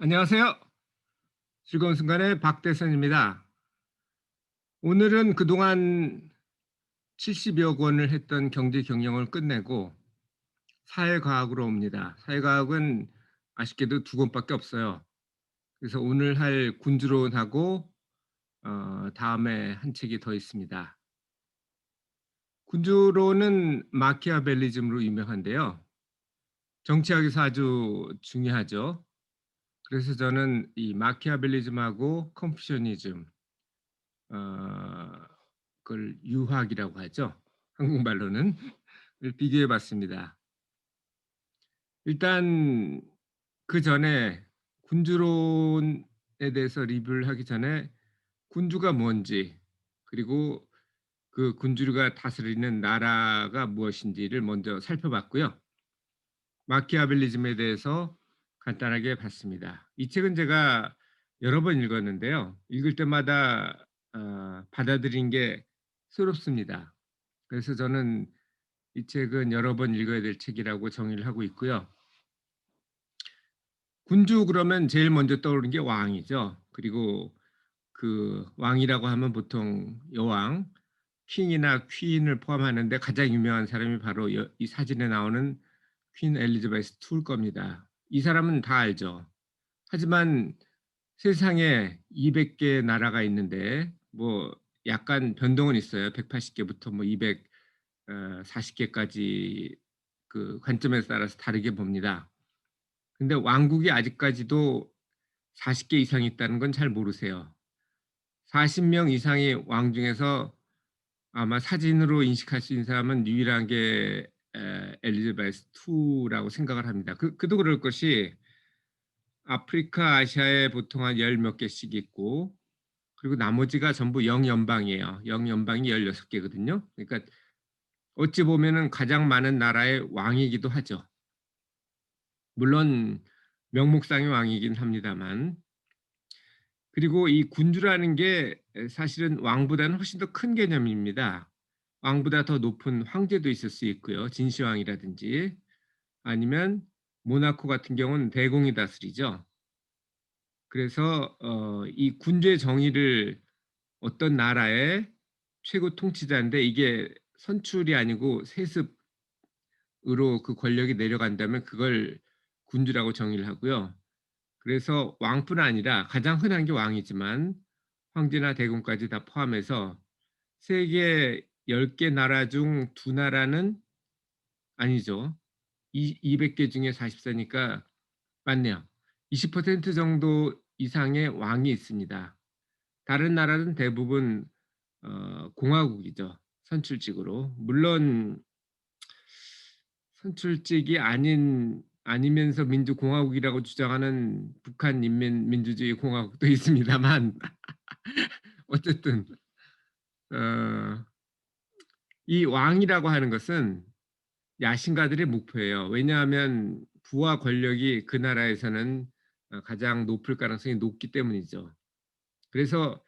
안녕하세요. 즐거운 순간의 박대선입니다. 오늘은 그동안 70여 권을 했던 경제 경영을 끝내고 사회과학으로 옵니다. 사회과학은 아쉽게도 두 권밖에 없어요. 그래서 오늘 할 군주론하고 다음에 한 책이 더 있습니다. 군주론은 마키아벨리즘으로 유명한데요. 정치학에서 아주 중요하죠. 그래서 저는 이 마키아벨리즘하고 컨푸시아니즘, 어 그걸 유학이라고 하죠. 한국말로는. 을 비교해 봤습니다. 일단 그전에 군주론에 대해서 리뷰를 하기 전에 군주가 뭔지, 그리고 그 군주가 다스리는 나라가 무엇인지를 먼저 살펴봤고요. 마키아벨리즘에 대해서 간단하게 봤습니다. 이 책은 제가 여러 번 읽었는데요. 읽을 때마다 받아들인 게 새롭습니다. 그래서 저는 이 책은 여러 번 읽어야 될 책이라고 정의를 하고 있고요. 군주 그러면 제일 먼저 떠오르는 게 왕이죠. 그리고 그 왕이라고 하면 보통 여왕, 킹이나 퀸을 포함하는데 가장 유명한 사람이 바로 이 사진에 나오는 퀸 엘리자베스 II 일 겁니다. 이 사람은 다 알죠. 하지만 세상에 200개 나라가 있는데 뭐 약간 변동은 있어요. 180개부터 뭐 240개까지 그 관점에 따라서 다르게 봅니다. 근데 왕국이 아직까지도 40개 이상 있다는 건 잘 모르세요. 40명 이상의 왕 중에서 아마 사진으로 인식할 수 있는 사람은 유일한 게 엘리자베스 II 라고 생각을 합니다. 그도 그럴 것이 아프리카, 아시아에 보통 한 열 몇 개씩 있고, 그리고 나머지가 전부 영연방이에요. 영연방이 16개거든요. 그러니까 어찌 보면은 가장 많은 나라의 왕이기도 하죠. 물론 명목상의 왕이긴 합니다만. 그리고 이 군주라는 게 사실은 왕보다는 훨씬 더 큰 개념입니다. 왕보다 더 높은 황제도 있을 수 있고요. 진시황이라든지 아니면 모나코 같은 경우는 대공이 다스리죠. 그래서 이 군주의 정의를 어떤 나라의 최고 통치자인데 이게 선출이 아니고 세습으로 그 권력이 내려간다면 그걸 군주라고 정의를 하고요. 그래서 왕뿐 아니라 가장 흔한 게 왕이지만 황제나 대공까지 다 포함해서 세계 10개 나라 중 2나라는 아니죠. 200개 중에 44니까 맞네요. 20% 정도 이상의 왕이 있습니다. 다른 나라는 대부분 공화국이죠. 선출직으로. 물론 선출직이 아니면서 민주공화국이라고 주장하는 북한인민민주주의 공화국도 있습니다만 어쨌든 어 이 왕이라고 하는 것은 야신가들의 목표예요. 왜냐하면 부와 권력이 그 나라에서는 가장 높을 가능성이 높기 때문이죠. 그래서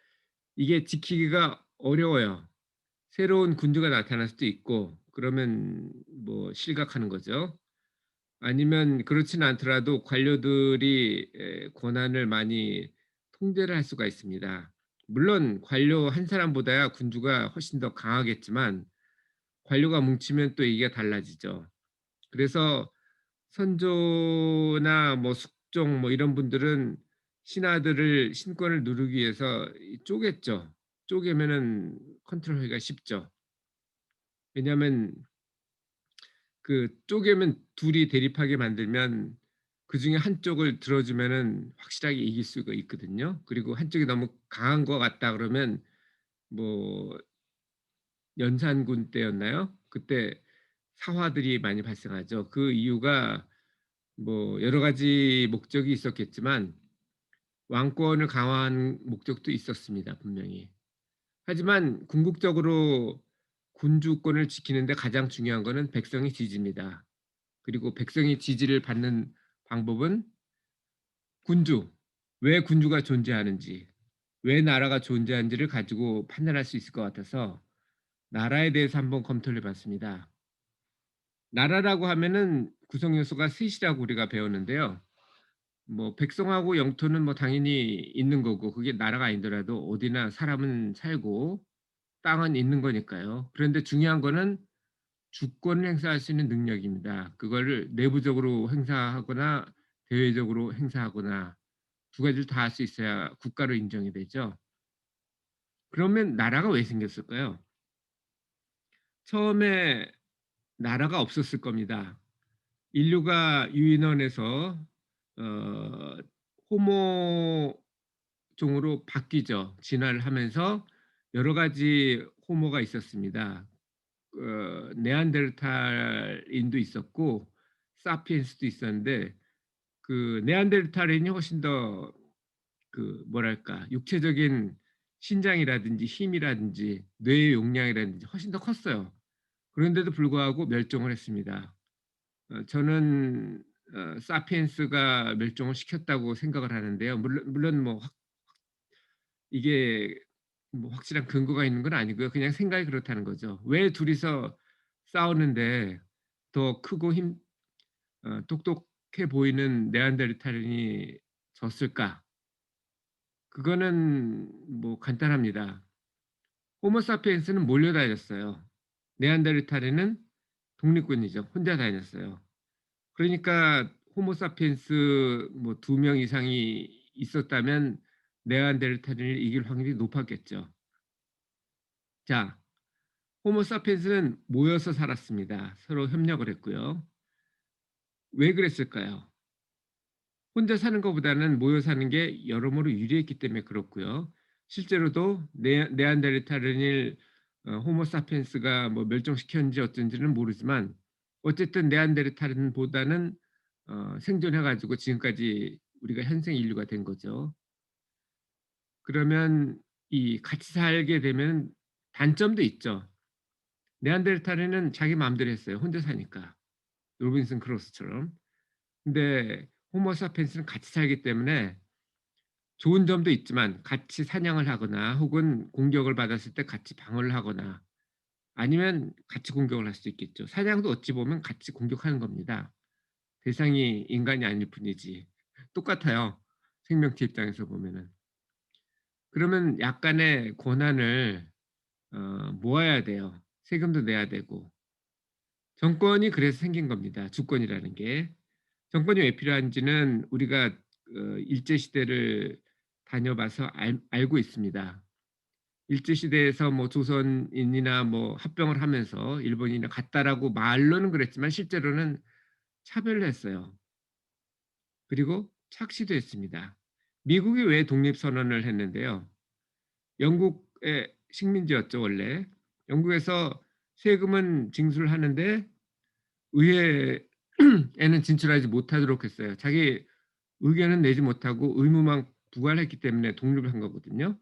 이게 지키기가 어려워요. 새로운 군주가 나타날 수도 있고 그러면 뭐 실각하는 거죠. 아니면 그렇지는 않더라도 관료들이 권한을 많이 통제를 할 수가 있습니다. 물론 관료 한 사람보다야 군주가 훨씬 더 강하겠지만 관료가 뭉치면 또 이게 달라지죠. 그래서 선조나 뭐 숙종 뭐 이런 분들은 신하들을 신권을 누르기 위해서 쪼갰죠. 쪼개면은 컨트롤하기가 쉽죠. 왜냐하면 그 쪼개면 둘이 대립하게 만들면 그중에 한쪽을 들어주면은 확실하게 이길 수가 있거든요. 그리고 한쪽이 너무 강한 것 같다 그러면 뭐 연산군 때였나요? 그때 사화들이 많이 발생하죠. 그 이유가 뭐 여러 가지 목적이 있었겠지만 왕권을 강화한 목적도 있었습니다, 분명히. 하지만 궁극적으로 군주권을 지키는 데 가장 중요한 거는 백성의 지지입니다. 그리고 백성의 지지를 받는 방법은 군주, 왜 군주가 존재하는지, 왜 나라가 존재하는지를 가지고 판단할 수 있을 것 같아서 나라에 대해서 한번 검토를 해 봤습니다. 나라라고 하면은 구성 요소가 셋이라고 우리가 배웠는데요. 뭐 백성하고 영토는 뭐 당연히 있는 거고 그게 나라가 아니더라도 어디나 사람은 살고 땅은 있는 거니까요. 그런데 중요한 거는 주권을 행사할 수 있는 능력입니다. 그거를 내부적으로 행사하거나 대외적으로 행사하거나 두 가지를 다 할 수 있어야 국가로 인정이 되죠. 그러면 나라가 왜 생겼을까요? 처음에 나라가 없었을 겁니다. 인류가 유인원에서 어 호모 종으로 바뀌죠. 진화를 하면서 여러 가지 호모가 있었습니다. 네안데르탈인도 있었고 사피엔스도 있었는데 그 네안데르탈인이 훨씬 더 그 뭐랄까 육체적인 신장이라든지 힘이라든지 뇌의 용량이라든지 훨씬 더 컸어요. 그런데도 불구하고 멸종을 했습니다. 저는 사피엔스가 멸종을 시켰다고 생각을 하는데요. 물론 뭐 이게 뭐 확실한 근거가 있는 건 아니고요. 그냥 생각이 그렇다는 거죠. 왜 둘이서 싸우는데 더 크고 똑똑해 보이는 네안데르탈인이 졌을까? 그거는 뭐 간단합니다. 호모 사피엔스는 몰려다녔어요. 네안데르탈인은 독립군이죠. 혼자 다녔어요. 그러니까 호모 사피엔스 뭐 2명 이상이 있었다면 네안데르탈인을 이길 확률이 높았겠죠. 자, 호모 사피엔스는 모여서 살았습니다. 서로 협력을 했고요. 왜 그랬을까요? 혼자 사는 것보다는 모여 사는 게 여러모로 유리했기 때문에 그렇고요. 실제로도 네안데르탈인을 호모 사피엔스가 뭐 멸종시켰는지 어쩐지는 모르지만 어쨌든 네안데르탈인보다는 생존해 가지고 지금까지 우리가 현생 인류가 된 거죠. 그러면 이 같이 살게 되면 단점도 있죠. 네안데르탈인은 자기 마음대로 했어요, 혼자 사니까. 로빈슨 크루소처럼. 근데 호모 사피엔스는 같이 살기 때문에 좋은 점도 있지만 같이 사냥을 하거나 혹은 공격을 받았을 때 같이 방어를 하거나 아니면 같이 공격을 할 수도 있겠죠. 사냥도 어찌 보면 같이 공격하는 겁니다. 대상이 인간이 아닐 뿐이지. 똑같아요, 생명체 입장에서 보면은. 그러면 약간의 권한을 모아야 돼요. 세금도 내야 되고. 정권이 그래서 생긴 겁니다, 주권이라는 게. 정권이 왜 필요한지는 우리가 일제 시대를 다녀봐서 알고 있습니다. 일제 시대에서 뭐 조선인이나 뭐 합병을 하면서 일본인이나 같다라고 말로는 그랬지만 실제로는 차별을 했어요. 그리고 착시도 했습니다. 미국이 왜 독립선언을 했는데요. 영국의 식민지였죠, 원래. 영국에서 세금은 징수를 하는데 의회에는 진출하지 못하도록 했어요. 자기 의견은 내지 못하고 의무만 부과했기 때문에 독립을 한 거거든요.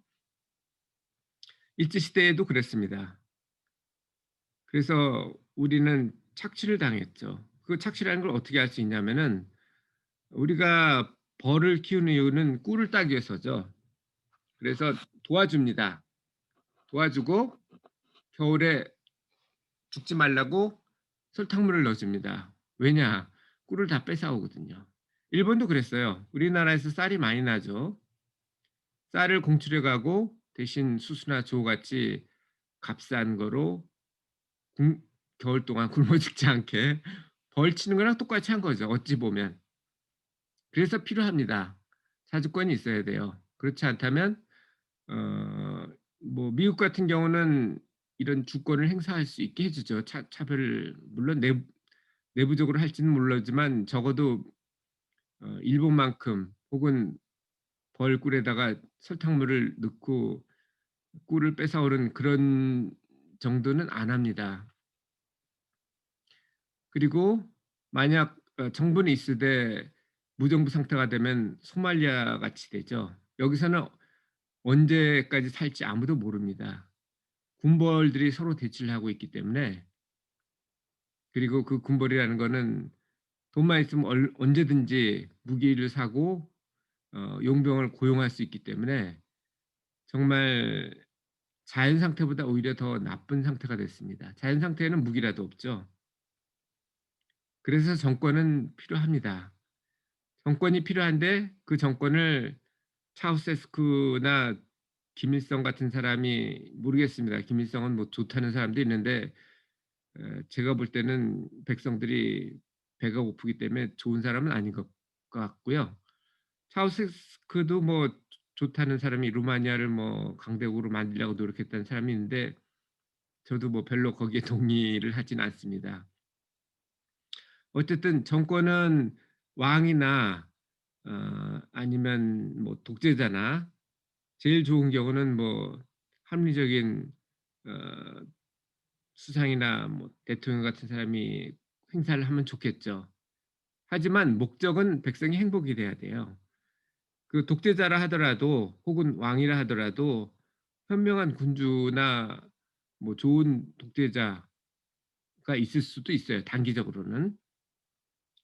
일제 시대에도 그랬습니다. 그래서 우리는 착취를 당했죠. 그 착취라는 걸 어떻게 알 수 있냐면은 우리가 벌을 키우는 이유는 꿀을 따기 위해서죠. 그래서 도와줍니다. 도와주고 겨울에 죽지 말라고 설탕물을 넣어줍니다. 왜냐? 꿀을 다 뺏어오거든요. 일본도 그랬어요. 우리나라에서 쌀이 많이 나죠. 쌀을 공출해 가고 대신 수수나 조같이 값싼 거로 굶 겨울 동안 굶어 죽지 않게 벌치는 거랑 똑같이 한 거죠, 어찌 보면. 그래서 필요합니다. 자주권이 있어야 돼요. 그렇지 않다면 어 뭐 미국 같은 경우는 이런 주권을 행사할 수 있게 해 주죠. 차별을 물론 내부적으로 할지는 모르지만 적어도 일본만큼 혹은 벌꿀에다가 설탕물을 넣고 꿀을 뺏어오는 그런 정도는 안 합니다. 그리고 만약 정부는 있으되 무정부 상태가 되면 소말리아 같이 되죠. 여기서는 언제까지 살지 아무도 모릅니다. 군벌들이 서로 대치를 하고 있기 때문에. 그리고 그 군벌이라는 거는 돈만 있으면 언제든지 무기를 사고 용병을 고용할 수 있기 때문에 정말 자연 상태보다 오히려 더 나쁜 상태가 됐습니다. 자연 상태에는 무기라도 없죠. 그래서 정권은 필요합니다. 정권이 필요한데 그 정권을 차우세스쿠나 김일성 같은 사람이 모르겠습니다. 김일성은 뭐 좋다는 사람도 있는데 제가 볼 때는 백성들이 배가 고프기 때문에 좋은 사람은 아닌 것 같고요. 차우세스크도 뭐 좋다는 사람이 루마니아를 뭐 강대국으로 만들려고 노력했다는 사람이 있는데 저도 뭐 별로 거기에 동의를 하진 않습니다. 어쨌든 정권은 왕이나 아니면 뭐 독재자나 제일 좋은 경우는 뭐 합리적인 어 수상이나 뭐 대통령 같은 사람이 행사를 하면 좋겠죠. 하지만 목적은 백성의 행복이 돼야 돼요. 그 독재자라 하더라도 혹은 왕이라 하더라도 현명한 군주나 뭐 좋은 독재자가 있을 수도 있어요, 단기적으로는.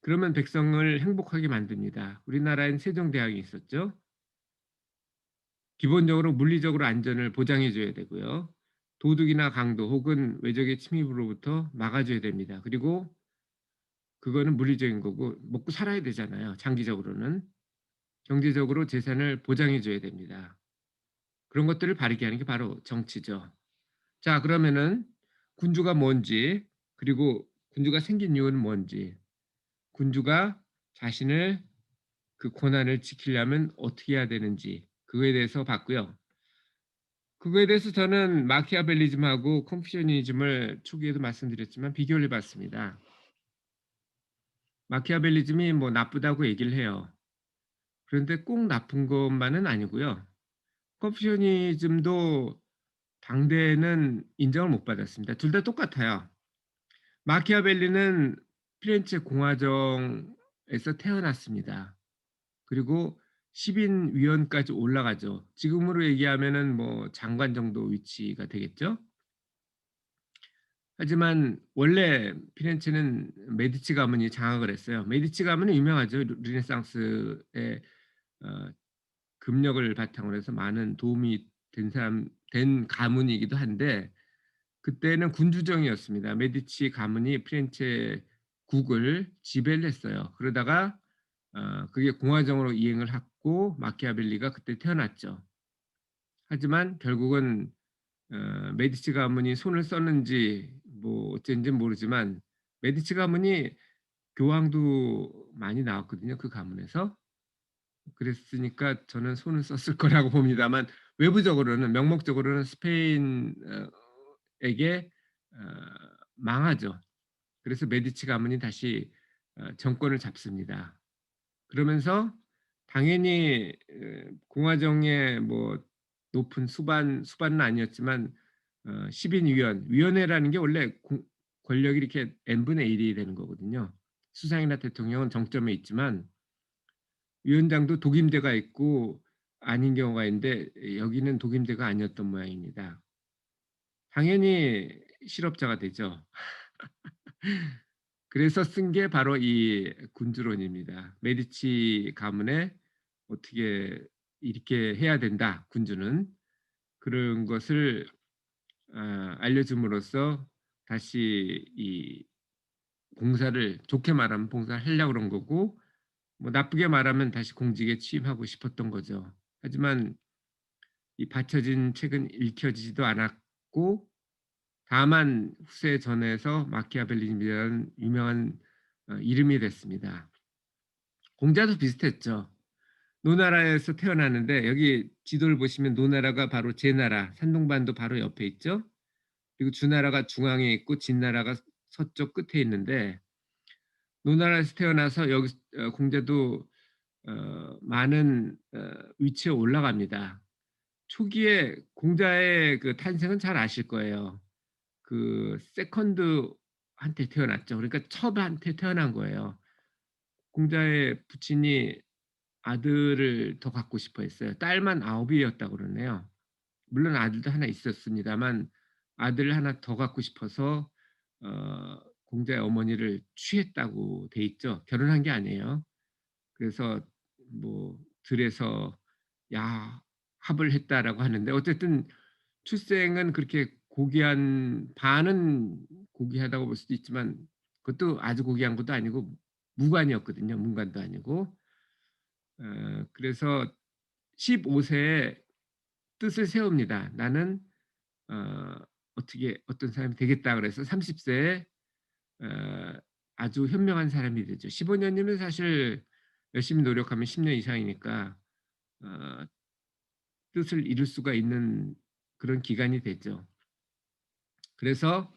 그러면 백성을 행복하게 만듭니다. 우리나라엔 세종대왕이 있었죠. 기본적으로 물리적으로 안전을 보장해 줘야 되고요. 도둑이나 강도 혹은 외적의 침입으로부터 막아 줘야 됩니다. 그리고 그거는 물리적인 거고 먹고 살아야 되잖아요, 장기적으로는. 경제적으로 재산을 보장해 줘야 됩니다. 그런 것들을 바르게 하는 게 바로 정치죠. 자, 그러면은 군주가 뭔지, 그리고 군주가 생긴 이유는 뭔지, 군주가 자신을 그 권한을 지키려면 어떻게 해야 되는지 그거에 대해서 봤고요. 그거에 대해서 저는 마키아벨리즘하고 컨퓨셔니즘을 초기에도 말씀드렸지만 비교를 해 봤습니다. 마키아벨리즘이 뭐 나쁘다고 얘기를 해요. 그런데 꼭 나쁜 것만은 아니고요. 컨퓨셔니즘도 당대에는 인정을 못 받았습니다. 둘 다 똑같아요. 마키아벨리는 피렌체 공화정에서 태어났습니다. 그리고 10인 위원까지 올라가죠. 지금으로 얘기하면은 뭐 장관 정도 위치가 되겠죠. 하지만 원래 피렌체는 메디치 가문이 장악을 했어요. 메디치 가문은 유명하죠. 르네상스의 어 금력을 바탕으로 해서 많은 도움이 된 가문이기도 한데 그때는 군주정이었습니다. 메디치 가문이 피렌체 국을 지배를 했어요. 그러다가 그게 공화정으로 이행을 했고 마키아벨리가 그때 태어났죠. 하지만 결국은 메디치 가문이 손을 썼는지 뭐 어쨌는지는 모르지만 메디치 가문이 교황도 많이 나왔거든요, 그 가문에서. 그랬으니까 저는 손을 썼을 거라고 봅니다만 외부적으로는 명목적으로는 스페인 에게 어 망하죠. 그래서 메디치 가문이 다시 정권을 잡습니다. 그러면서 당연히 공화정의 뭐 높은 수반은 아니었지만 10인 위원회라는 게 원래 권력이 이렇게 n분의 1이 되는 거거든요. 수상이나 대통령은 정점에 있지만 위원장도 독임제가 있고 아닌 경우가 있는데 여기는 독임제가 아니었던 모양입니다. 당연히 실업자가 되죠. 그래서 쓴 게 바로 이 군주론입니다. 메디치 가문에 어떻게 이렇게 해야 된다, 군주는. 그런 것을 알려줌으로써 다시 이 봉사를 좋게 말하면 봉사를 하려고 그런 거고 뭐 나쁘게 말하면 다시 공직에 취임하고 싶었던 거죠. 하지만 이 받쳐진 책은 읽혀지지도 않았고 다만 후세 전에서 마키아벨리즘이라는 유명한 이름이 됐습니다. 공자도 비슷했죠. 노나라에서 태어났는데 여기 지도를 보시면 노나라가 바로 제나라, 산동반도 바로 옆에 있죠. 그리고 주나라가 중앙에 있고 진나라가 서쪽 끝에 있는데 노나라에서 태어나서 여기 공자도 많은 위치에 올라갑니다. 초기에 공자의 그 탄생은 잘 아실 거예요. 그 세컨드한테 태어났죠. 그러니까 첩한테 태어난 거예요. 공자의 부친이 아들을 더 갖고 싶어 했어요. 딸만 9이었다고 그러네요. 물론 아들도 하나 있었습니다만 아들을 하나 더 갖고 싶어서 공자의 어머니를 취했다고 돼 있죠. 결혼한 게 아니에요. 그래서 뭐 들에서 야합을 했다라고 하는데 어쨌든 출생은 그렇게 고귀한 반은 고귀하다고 볼 수도 있지만 그것도 아주 고귀한 것도 아니고 무관이었거든요. 문관도 아니고. 그래서 15 세에 뜻을 세웁니다. '나는 어 어떻게 어떤 사람이 되겠다.' 그래서 30 세에 어 아주 현명한 사람이 되죠. 15 년이면 사실 열심히 노력하면 10년 이상이니까 어 뜻을 이룰 수가 있는 그런 기간이 되죠. 그래서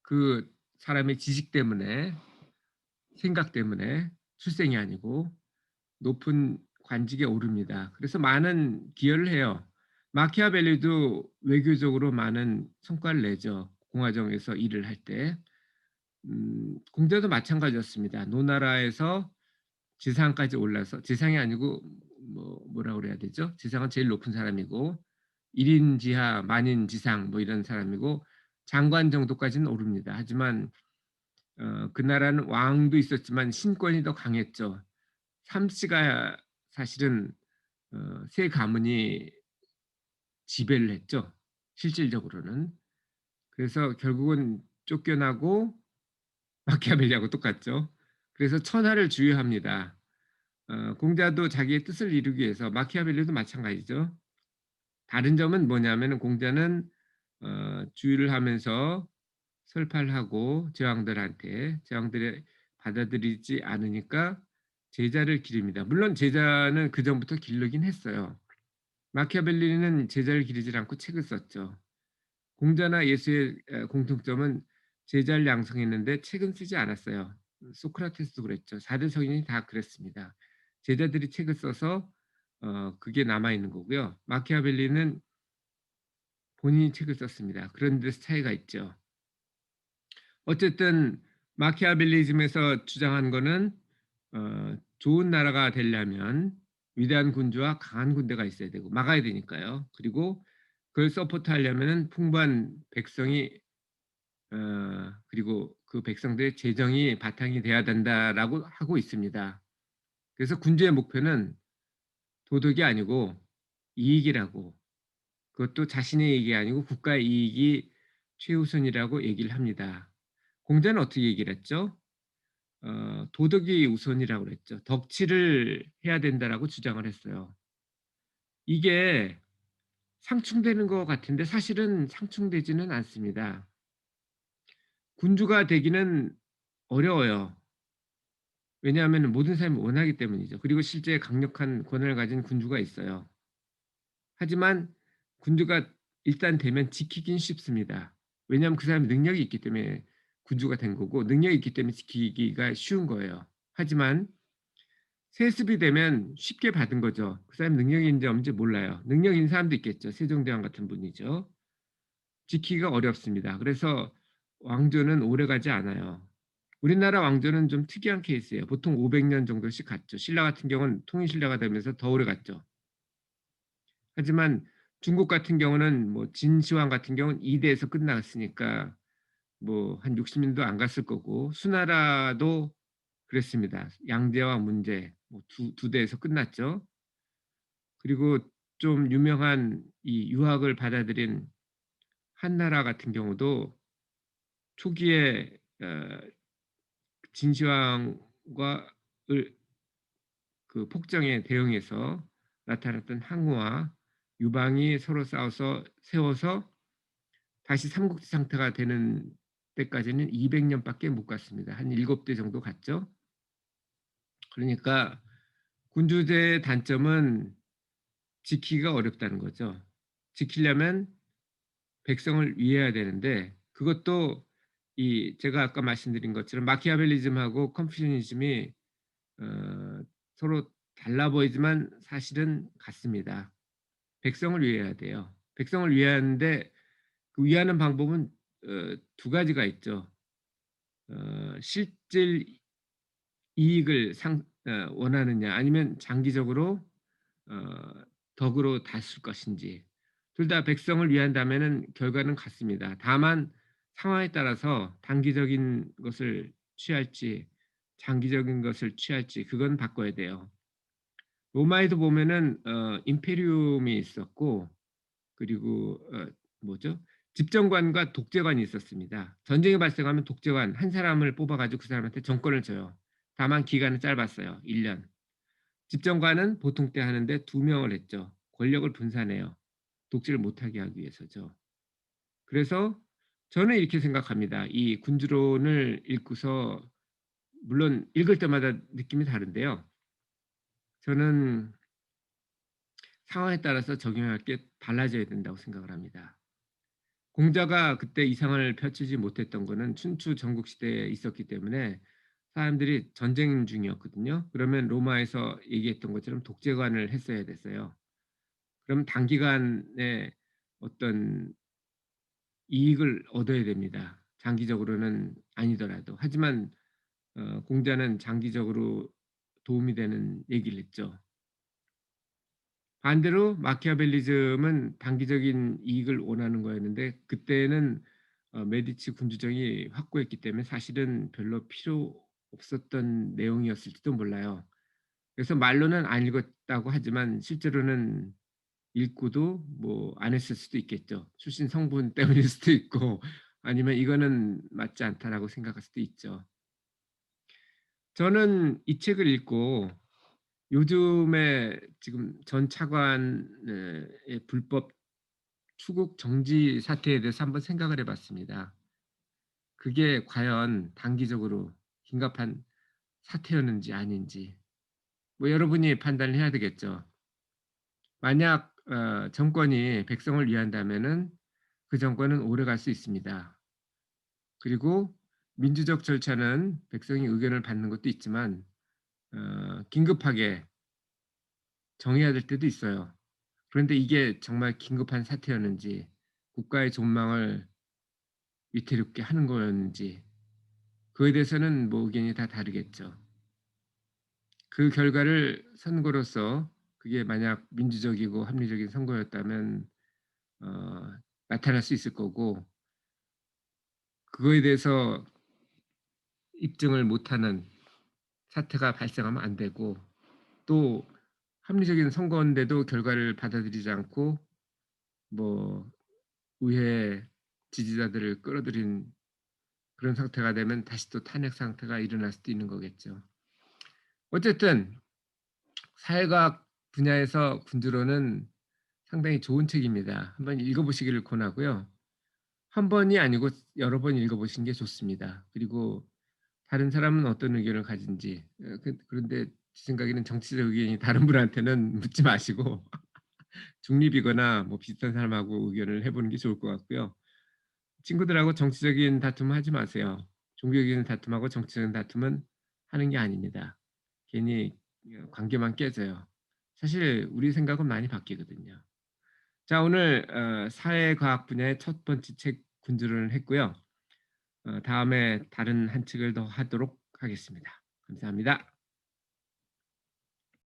그 사람의 지식 때문에 생각 때문에 출생이 아니고 높은 관직에 오릅니다. 그래서 많은 기여를 해요. 마키아벨리도 외교적으로 많은 성과를 내죠. 공화정에서 일을 할 때. 공자도 마찬가지였습니다. 노나라에서 지상까지 올라서 지상이 아니고 뭐라 그래야 되죠? 지상은 제일 높은 사람이고 1인 지하 만인 지상 뭐 이런 사람이고 장관 정도까지는 오릅니다. 하지만 그 나라는 왕도 있었지만 신권이 더 강했죠. 삼씨가 사실은 세 가문이 지배를 했죠, 실질적으로는. 그래서 결국은 쫓겨나고 마키아벨리하고 똑같죠. 그래서 천하를 주유합니다. 공자도 자기의 뜻을 이루기 위해서 마키아벨리도 마찬가지죠. 다른 점은 뭐냐면은 공자는 주유를 하면서 설파를 하고 제왕들이 받아들이지 않으니까 제자를 기립니다. 물론 제자는 그전부터 기르긴 했어요. 마키아벨리는 제자를 기르지 않고 책을 썼죠. 공자나 예수의 공통점은 제자를 양성했는데 책은 쓰지 않았어요. 소크라테스도 그랬죠. 4대 성인이 다 그랬습니다. 제자들이 책을 써서 그게 남아 있는 거고요. 마키아벨리는 본인이 책을 썼습니다. 그런 데서 차이가 있죠. 어쨌든 마키아벨리즘에서 주장한 거는 좋은 나라가 되려면 위대한 군주와 강한 군대가 있어야 되고 막아야 되니까요. 그리고 그걸 서포트하려면은 풍부한 백성이 그리고 그 백성들의 재정이 바탕이 돼야 된다라고 하고 있습니다. 그래서 군주의 목표는 도덕이 아니고 이익이라고, 그것도 자신의 이익이 아니고 국가의 이익이 최우선이라고 얘기를 합니다. 공자는 어떻게 얘기를 했죠? 도덕이 우선이라고 그랬죠. 덕치를 해야 된다라고 주장을 했어요. 이게 상충되는 것 같은데 사실은 상충되지는 않습니다. 군주가 되기는 어려워요. 왜냐하면 모든 사람이 원하기 때문이죠. 그리고 실제 강력한 권한을 가진 군주가 있어요. 하지만 군주가 일단 되면 지키긴 쉽습니다. 왜냐하면 그 사람이 능력이 있기 때문에 군주가 된 거고 능력이 있기 때문에 지키기가 쉬운 거예요. 하지만 세습이 되면 쉽게 받은 거죠. 그 사람이 능력이 있는지 없는지 몰라요. 능력 있는 사람도 있겠죠. 세종대왕 같은 분이죠. 지키기가 어렵습니다. 그래서 왕조는 오래가지 않아요. 우리나라 왕조는 좀 특이한 케이스예요. 보통 500년 정도씩 갔죠. 신라 같은 경우는 통일신라가 되면서 더 오래 갔죠. 하지만 중국 같은 경우는 뭐 진시황 같은 경우는 2대에서 끝났으니까 뭐 한 60년도 안 갔을 거고 수나라도 그랬습니다. 양제와 문제 뭐 두 대에서 끝났죠. 그리고 좀 유명한 이 유학을 받아들인 한나라 같은 경우도 초기에 진시황과 그 폭정에 대응해서 나타났던 항우와 유방이 서로 싸워서 세워서 다시 삼국지 상태가 되는 때까지는 200년밖에 못 갔습니다. 한 7대 정도 갔죠. 그러니까 군주제의 단점은 지키기가 어렵다는 거죠. 지키려면 백성을 위해야 되는데 그것도 이 제가 아까 말씀드린 것처럼 마키아벨리즘하고 컨퓨셔니즘이 어 서로 달라 보이지만 사실은 같습니다. 백성을 위해야 돼요. 백성을 위하는데 그 위하는 방법은 두 가지가 있죠. 실질 이익을 원하느냐 아니면 장기적으로 어 덕으로 다쓸 것인지. 둘 다 백성을 위한다면은 결과는 같습니다. 다만 상황에 따라서 단기적인 것을 취할지 장기적인 것을 취할지 그건 바꿔야 돼요. 로마에도 보면은 임페리움이 있었고 그리고 뭐죠? 집정관과 독재관이 있었습니다. 전쟁이 발생하면 독재관 한 사람을 뽑아 가지고 그 사람한테 정권을 줘요. 다만 기간은 짧았어요. 1년. 집정관은 보통 때 하는데 2명을 했죠. 권력을 분산해요. 독재를 못하게 하기 위해서죠. 그래서 저는 이렇게 생각합니다. 이 군주론을 읽고서 물론 읽을 때마다 느낌이 다른데요. 저는 상황에 따라서 적용할 게 달라져야 된다고 생각을 합니다. 공자가 그때 이상을 펼치지 못했던 거는 춘추 전국 시대에 있었기 때문에 사람들이 전쟁 중이었거든요. 그러면 로마에서 얘기했던 것처럼 독재관을 했어야 됐어요. 그럼 단기간에 어떤 이익을 얻어야 됩니다. 장기적으로는 아니더라도. 하지만 공자는 장기적으로 도움이 되는 얘기를 했죠. 반대로 마키아벨리즘은 단기적인 이익을 원하는 거였는데 그때는 메디치 군주정이 확고했기 때문에 사실은 별로 필요 없었던 내용이었을지도 몰라요. 그래서 말로는 안 읽었다고 하지만 실제로는 읽고도 뭐 안 했을 수도 있겠죠. 출신 성분 때문일 수도 있고 아니면 '이거는 맞지 않다.'라고 생각할 수도 있죠. 저는 이 책을 읽고 요즘에 지금 전 차관의 불법出국 정지 사태에 대해서 한번 생각을 해 봤습니다. 그게 과연 단기적으로 긴급한 사태였는지 아닌지 뭐 여러분이 판단을 해야 되겠죠. 만약 정권이 백성을 위한다면은 그 정권은 오래갈 수 있습니다. 그리고 민주적 절차는 백성의 의견을 받는 것도 있지만 긴급하게 정해야 될 때도 있어요. 그런데 이게 정말 긴급한 사태였는지 국가의 존망을 위태롭게 하는 거였는지 그에 대해서는 뭐 의견이 다 다르겠죠. 그 결과를 선거로서 그게 만약 민주적이고 합리적인 선거였다면 어 나타날 수 있을 거고 그거에 대해서 입증을 못하는 사태가 발생하면 안 되고 또 합리적인 선거인데도 결과를 받아들이지 않고 뭐 의회 지지자들을 끌어들인 그런 상태가 되면 다시 또 탄핵 상태가 일어날 수도 있는 거겠죠. 어쨌든 사회과학 분야에서 군주론은 상당히 좋은 책입니다. 한번 읽어 보시기를 권하고요. 한 번이 아니고 여러 번 읽어 보시는 게 좋습니다. 그리고 다른 사람은 어떤 의견을 가진지 그런데 제 생각에는 정치적 의견이 다른 분한테는 묻지 마시고 중립이거나 뭐 비슷한 사람하고 의견을 해 보는 게 좋을 것 같고요. 친구들하고 정치적인 다툼을 하지 마세요. 종교적인 다툼하고 정치적인 다툼은 하는 게 아닙니다. 괜히 관계만 깨져요. 사실 우리 생각은 많이 바뀌거든요. 자 오늘 사회과학 분야의 첫 번째 책 군주론을 했고요. 다음에 다른 한 책을 더 하도록 하겠습니다. 감사합니다.